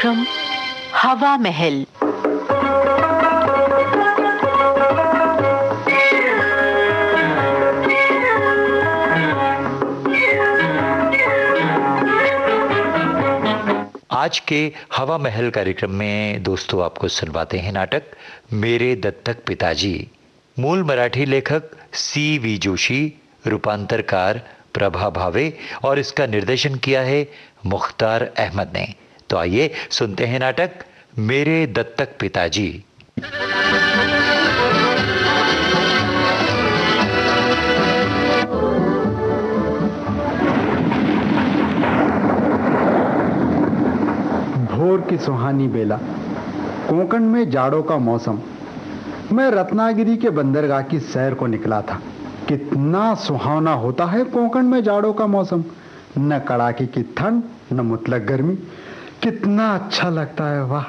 कार्यक्रम हवा महल। आज के हवा महल कार्यक्रम में दोस्तों आपको सुनवाते हैं नाटक मेरे दत्तक पिताजी। मूल मराठी लेखक CV जोशी, रूपांतरकार प्रभा भावे और इसका निर्देशन किया है मुख्तार अहमद ने। तो आइए सुनते हैं नाटक मेरे दत्तक पिताजी। भोर की सुहानी बेला, कोंकण में जाड़ों का मौसम। मैं रत्नागिरी के बंदरगाह की सैर को निकला था। कितना सुहावना होता है कोंकण में जाड़ों का मौसम। न कड़ाके की ठंड, न मुतलक गर्मी। कितना अच्छा लगता है, वाह।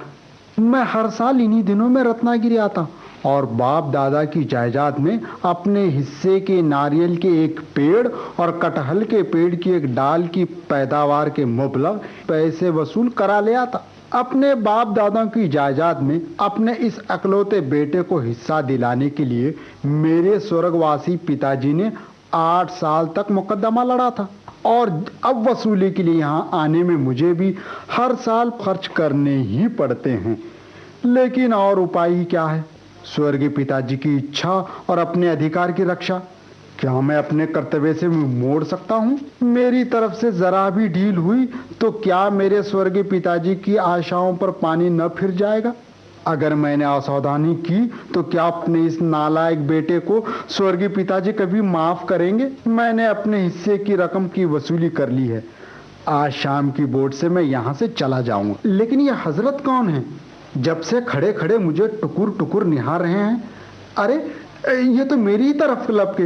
मैं हर साल इन्हीं दिनों में रत्नागिरी आता और बाप दादा की जायदाद में अपने हिस्से के नारियल के एक पेड़ और कटहल के पेड़ की एक डाल की पैदावार के मुबलग पैसे वसूल करा ले आता। अपने बाप दादा की जायदाद में अपने इस अकलौते बेटे को हिस्सा दिलाने के लिए मेरे स्वर्गवासी पिताजी ने 8 साल तक मुकदमा लड़ा था और अब वसूली के लिए यहाँ आने में मुझे भी हर साल खर्च करने ही पड़ते हैं। लेकिन और उपाय ही क्या है? स्वर्गीय पिताजी की इच्छा और अपने अधिकार की रक्षा क्या मैं अपने कर्तव्य से मोड़ सकता हूँ? मेरी तरफ से जरा भी ढील हुई तो क्या मेरे स्वर्गीय पिताजी की आशाओं पर पानी न फिर जाएगा? अगर मैंने असावधानी की तो क्या अपने इस नालायक बेटे को स्वर्गीय पिताजी कभी माफ करेंगे? मैंने अपने हिस्से की रकम की वसूली कर ली है। आज शाम की बोट से मैं यहाँ से चला जाऊंगा। लेकिन ये हजरत कौन है? जब से खड़े खड़े मुझे टुकुर टुकुर निहार रहे हैं। अरे ये तो मेरी ही तरफ लपके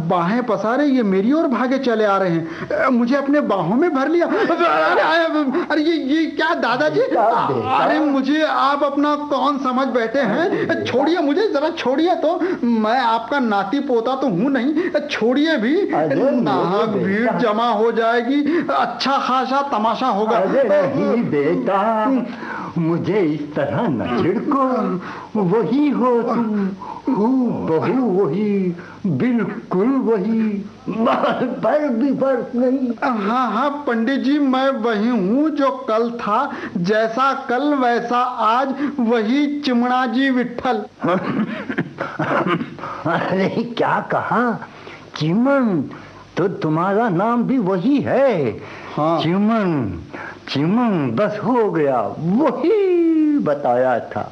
बाहें पसारे ये मेरी ओर भागे चले आ रहे हैं। मुझे अपने बाहों में भर लिया। अरे ये क्या दादाजी? अरे मुझे आप अपना कौन समझ बैठे हैं? छोड़िए मुझे, जरा छोड़िए तो। मैं आपका नाती पोता तो हूँ नहीं। छोड़िए भी, नाहक भीड़ जमा हो जाएगी। अच्छा खासा तमाशा होगा। नहीं बेटा, मुझे इस तरह न छिड़को। वही हो तुम, बहू वही, बिल्कुल वही, पर भी फर्क नहीं। हाँ हाँ पंडित जी, मैं वही हूँ जो कल था। जैसा कल वैसा आज, वही चिमणा जी विट्ठल। अरे क्या कहा? चिमन तो तुम्हारा नाम भी वही है। हाँ। चिमन चिमन बस हो गया, वही बताया था।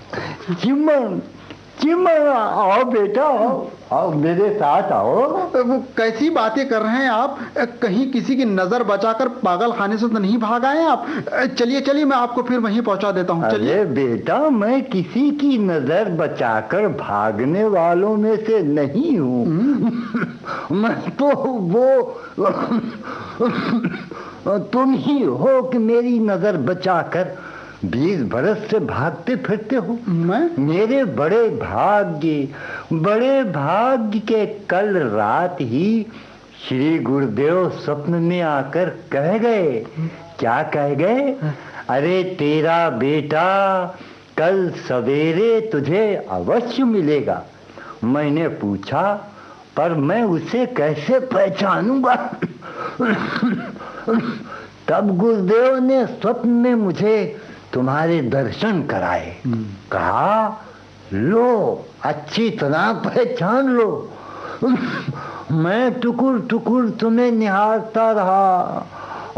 चिमन चिमन, आओ बेटा, आओ मेरे साथ आओ। कैसी बातें कर रहे हैं आप? कहीं किसी की नजर बचाकर पागल खाने से तो नहीं भाग आए आप? चलिए चलिए, मैं आपको फिर वहीं पहुंचा देता हूँ। अरे बेटा, मैं किसी की नजर बचाकर भागने वालों में से नहीं हूँ। मैं तो वो तुम ही हो कि मेरी नजर बचाकर 20 बरस से भागते फिरते हो। मेरे बड़े भाग्य के कल रात ही श्री गुरुदेव स्वप्न में आकर कह गए। क्या कह गए? अरे तेरा बेटा कल सवेरे तुझे अवश्य मिलेगा। मैंने पूछा, पर मैं उसे कैसे पहचानूंगा? तब गुरुदेव ने स्वप्न में मुझे तुम्हारे दर्शन कराए। कहा, लो अच्छी तरह पहचान लो। मैं टुकुर टुकुर तुम्हें निहारता रहा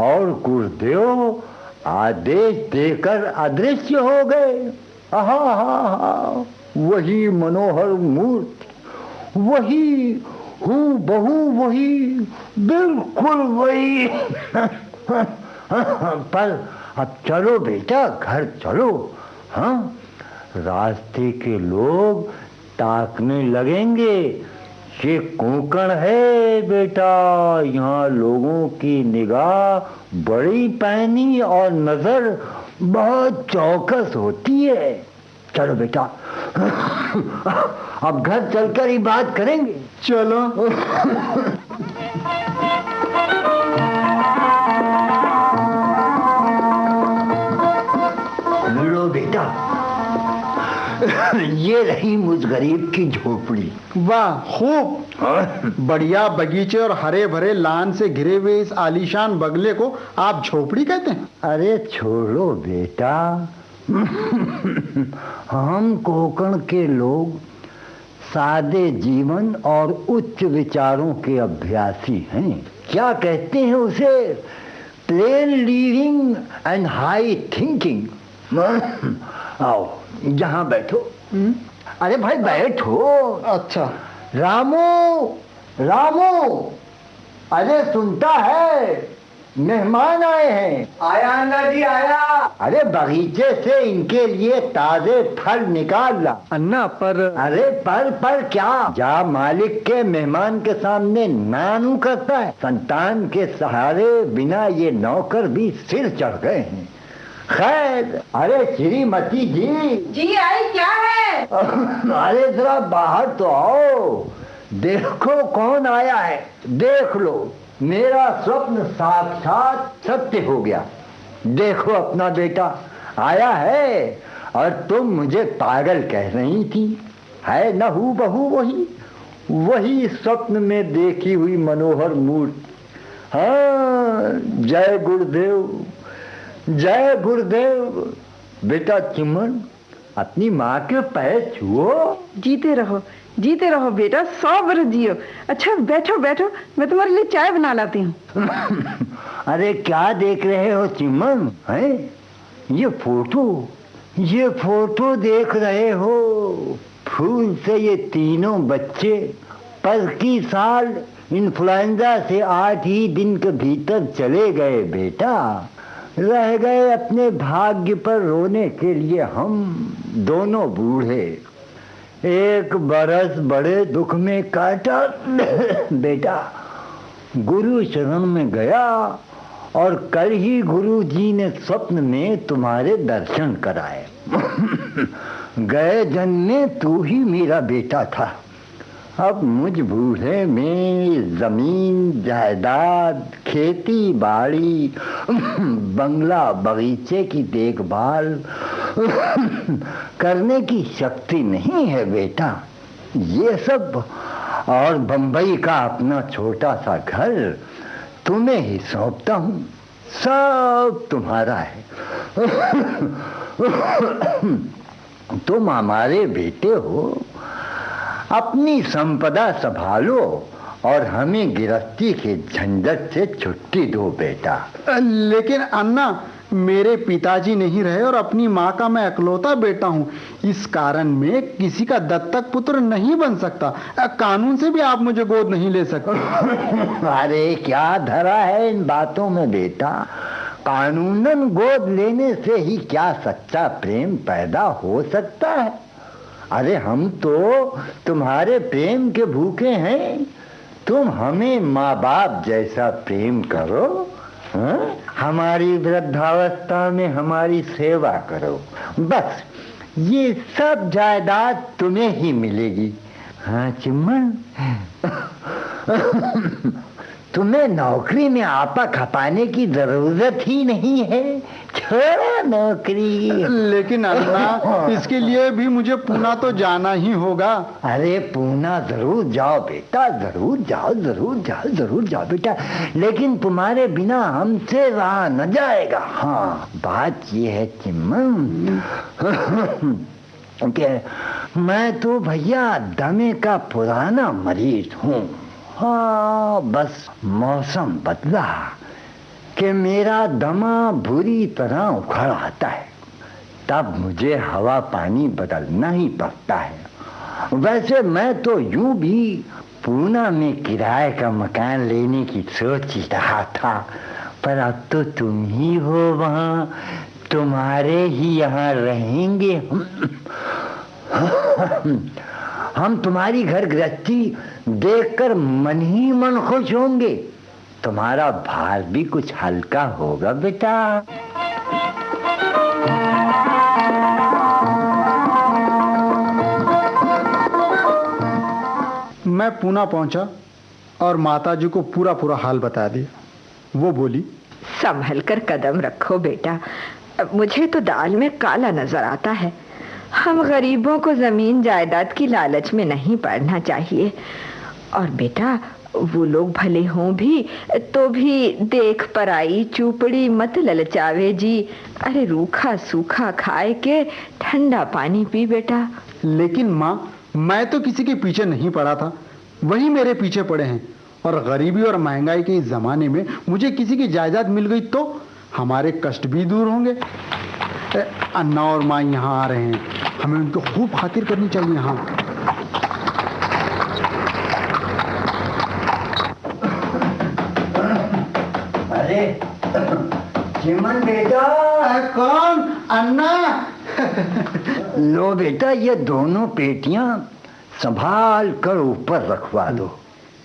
और गुरुदेव आदेश देकर अदृश्य हो गए। आहा, वही मनोहर मूर्ति, वही हूँ बहू, वही बिल्कुल वही। पर अब चलो बेटा, घर चलो। हाँ, रास्ते के लोग ताकने लगेंगे। ये कोंकण है बेटा, यहाँ लोगों की निगाह बड़ी पैनी और नजर बहुत चौकस होती है। चलो बेटा, अब घर चलकर ही बात करेंगे। चलो। लो बेटा, ये रही मुझ गरीब की झोपड़ी। वाह, खूब बढ़िया बगीचे और हरे भरे लान से घिरे हुए इस आलीशान बंगले को आप झोपड़ी कहते हैं? अरे छोड़ो बेटा, हम कोंकण के लोग सादे जीवन और उच्च विचारों के अभ्यासी हैं। क्या कहते हैं उसे? Plane living and high thinking. आओ यहाँ बैठो। अरे भाई बैठो। अच्छा। रामू, रामू, अरे सुनता है? मेहमान आए हैं। आया अन्ना जी, आया। अरे बगीचे से इनके लिए ताजे फल निकाल ला। अन्ना पर अरे पर क्या? जा मालिक के मेहमान के सामने नानू करता है। संतान के सहारे बिना ये नौकर भी सिर चढ़ गए हैं। खैर, अरे श्रीमती जी आई, क्या है? अरे जरा बाहर तो आओ, देखो कौन आया है। देख लो, मेरा स्वप्न साक्षात सत्य हो गया। देखो अपना बेटा आया है, और तुम मुझे पागल कह रही थी। है न हूबहू वही स्वप्न में देखी हुई मनोहर मूर्ति। हाँ, जय गुरुदेव, जय गुरुदेव। बेटा चिमन, अपनी माँ के पैर छुओ। जीते रहो बेटा, 100 बरस जियो। अच्छा बैठो बैठो, मैं तुम्हारे लिए चाय बना लाती हूँ। अरे क्या देख रहे हो चिमन? है ये फोटो देख रहे हो? फूल से ये तीनों बच्चे 25 साल इन्फ्लुएंजा से 8 ही दिन के भीतर चले गए बेटा। रह गए अपने भाग्य पर रोने के लिए हम दोनों बूढ़े। 1 बरस बड़े दुख में काटा बेटा। गुरु शरण में गया, और कल ही गुरु जी ने स्वप्न में तुम्हारे दर्शन कराए। गए जन्म में तू ही मेरा बेटा था। अब मुझ बूढ़े में जमीन जायदाद, खेती बाड़ी, बंगला बगीचे की देखभाल करने की शक्ति नहीं है बेटा। ये सब और बंबई का अपना छोटा सा घर तुम्हें ही सौंपता हूँ। सब तुम्हारा है। तुम हमारे बेटे हो। अपनी संपदा संभालो और हमें गिरफ्ती के झंझट से छुट्टी दो बेटा। लेकिन अन्ना, मेरे पिताजी नहीं रहे और अपनी माँ का मैं इकलौता बेटा हूँ। इस कारण मैं किसी का दत्तक पुत्र नहीं बन सकता। कानून से भी आप मुझे गोद नहीं ले सकते। अरे क्या धरा है इन बातों में बेटा? कानूनन गोद लेने से ही क्या सच्चा प्रेम पैदा हो सकता है? अरे हम तो तुम्हारे प्रेम के भूखे हैं। तुम हमें माँ बाप जैसा प्रेम करो। हाँ? हमारी वृद्धावस्था में हमारी सेवा करो। बस ये सब जायदाद तुम्हें ही मिलेगी। हाँ चिम्मन, तुम्हें नौकरी में आपा खपाने की जरूरत ही नहीं है। छोड़ो नौकरी। लेकिन अन्ना, इसके लिए भी मुझे पूना तो जाना ही होगा। अरे पूना जरूर जाओ बेटा, जरूर जाओ बेटा। लेकिन तुम्हारे बिना हमसे रहा न जाएगा। हाँ, बात ये है चिम्मन कि मैं तो भैया दमे का पुराना मरीज हूँ। हाँ, बस मौसम बदला कि मेरा दमा बुरी तरह उखड़ आता है, तब मुझे हवा पानी बदलना ही पड़ता है। वैसे मैं तो यूं भी पूना में किराए का मकान लेने की सोच ही रहा था, पर अब तो तुम ही हो वहाँ, तुम्हारे ही यहाँ रहेंगे हम तुम्हारी घर गृहस्थी देखकर मन ही मन खुश होंगे। तुम्हारा भार भी कुछ हल्का होगा बेटा। मैं पूना पहुंचा और माताजी को पूरा हाल बता दिया। वो बोली, संभल कर कदम रखो बेटा, मुझे तो दाल में काला नजर आता है। हम गरीबों को जमीन जायदाद की लालच में नहीं पड़ना चाहिए। और बेटा, वो लोग भले हों भी तो भी देख पराई चूपड़ी मत ललचावे जी। अरे रूखा सूखा खाए के ठंडा पानी पी बेटा। लेकिन माँ, मैं तो किसी के पीछे नहीं पड़ा था, वही मेरे पीछे पड़े हैं। और गरीबी और महंगाई के इस जमाने में मुझे किसी की जायदाद मिल गई तो हमारे कष्ट भी दूर होंगे। अन्ना और माँ यहाँ आ रहे हैं, हमें उनको खूब खातिर करनी चाहिए। हाँ, अरे चिमन बेटा। कौन? अन्ना। लो बेटा, ये दोनों पेटियां संभाल कर ऊपर रखवा दो।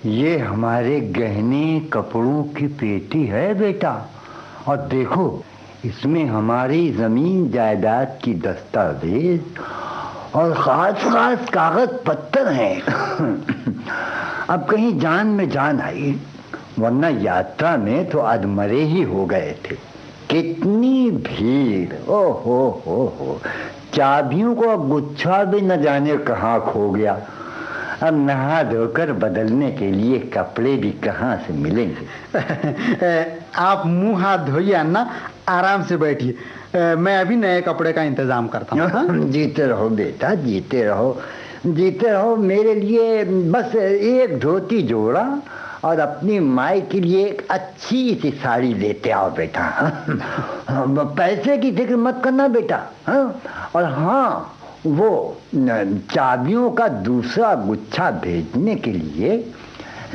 ये हमारे गहने कपड़ों की पेटी है बेटा। और देखो, इसमें हमारी जमीन जायदाद की दस्तावेज और खास खास कागज पत्तर हैं। अब कहीं जान में जान आई, वरना यात्रा में तो अधमरे ही हो गए थे। कितनी भीड़! ओ हो, चाबियों को गुच्छा भी न जाने कहाँ खो गया। अब नहा धोकर बदलने के लिए कपड़े भी कहाँ से मिलेंगे। आप मुंह हाथ धोइए अन्ना, आराम से बैठिए, मैं अभी नए कपड़े का इंतजाम करता हूँ। जीते रहो बेटा, जीते रहो, जीते रहो। मेरे लिए बस एक धोती जोड़ा और अपनी माई के लिए एक अच्छी सी साड़ी लेते आओ बेटा। पैसे की फिक्र मत करना बेटा। और हाँ, वो चाबियों का दूसरा गुच्छा भेजने के लिए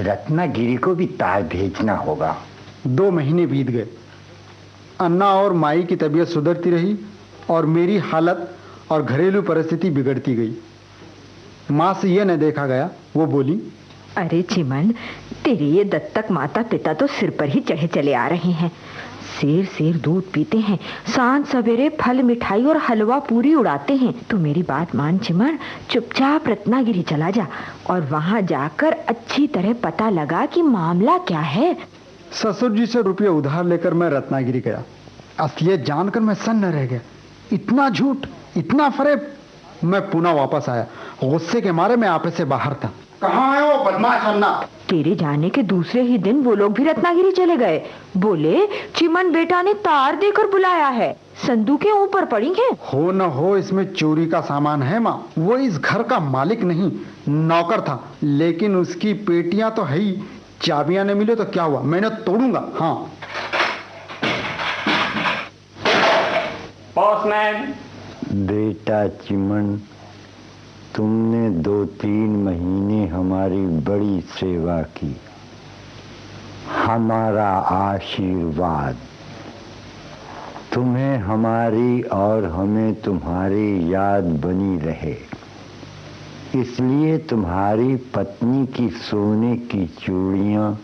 रत्नागिरी को भी तार भेजना होगा। 2 महीने बीत गए, अन्ना और माई की तबीयत सुधरती रही और मेरी हालत और घरेलू परिस्थिति बिगड़ती गई। माँ से यह न देखा गया, वो बोली, अरे चिमन, तेरे ये दत्तक माता पिता तो सिर पर ही चढ़े चले आ रहे हैं। शेर शेर दूध पीते हैं, सांझ सवेरे फल मिठाई और हलवा पूरी उड़ाते हैं। तो मेरी बात मान चिमन, चुपचाप रत्नागिरी चला जा और वहां जाकर अच्छी तरह पता लगा कि मामला क्या है। ससुर जी से रुपये उधार लेकर मैं रत्नागिरी गया। असलियत जानकर मैं सन्न रह गया। इतना झूठ, इतना फरेब। मैं पुनः वापस आया, गुस्से के मारे मैं आपे से बाहर था। कहाँ है वो बदमाश अन्ना? तेरे जाने के दूसरे ही दिन वो लोग भी रत्नागिरी चले गए। बोले चिमन बेटा ने तार देकर बुलाया है, संदूकें ऊपर पड़ी हैं। हो न हो इसमें चोरी का सामान है माँ। वो इस घर का मालिक नहीं, नौकर था, लेकिन उसकी पेटियां तो है ही। चाबियां न मिले तो क्या हुआ, मैंने तोड़ूंगा। हाँ, पोस्टमैन। बेटा चिमन, तुमने 2-3 महीने हमारी बड़ी सेवा की। हमारा आशीर्वाद तुम्हें हमारी और हमें तुम्हारी याद बनी रहे। इसलिए तुम्हारी पत्नी की सोने की चूड़ियाँ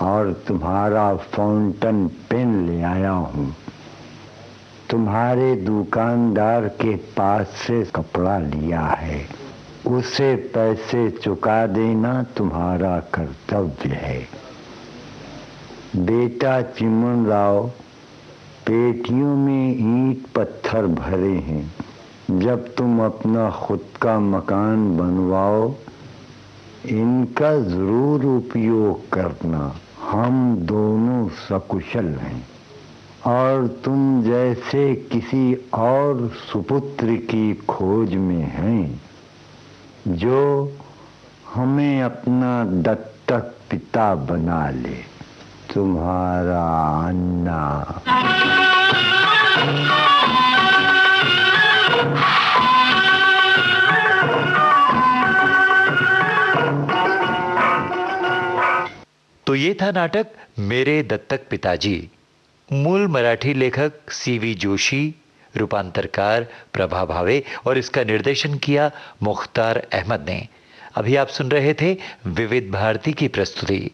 और तुम्हारा फाउंटेन पेन ले आया हूँ। तुम्हारे दुकानदार के पास से कपड़ा लिया है, उसे पैसे चुका देना तुम्हारा कर्तव्य है। बेटा चिमन राव, पेटियों में ईंट पत्थर भरे हैं। जब तुम अपना खुद का मकान बनवाओ, इनका जरूर उपयोग करना। हम दोनों सकुशल हैं और तुम जैसे किसी और सुपुत्र की खोज में हैं जो हमें अपना दत्तक पिता बना ले। तुम्हारा अन्ना। तो ये था नाटक मेरे दत्तक पिताजी। मूल मराठी लेखक सीवी जोशी, रूपांतरकार प्रभा भावे और इसका निर्देशन किया मुख्तार अहमद ने। अभी आप सुन रहे थे विविध भारती की प्रस्तुति।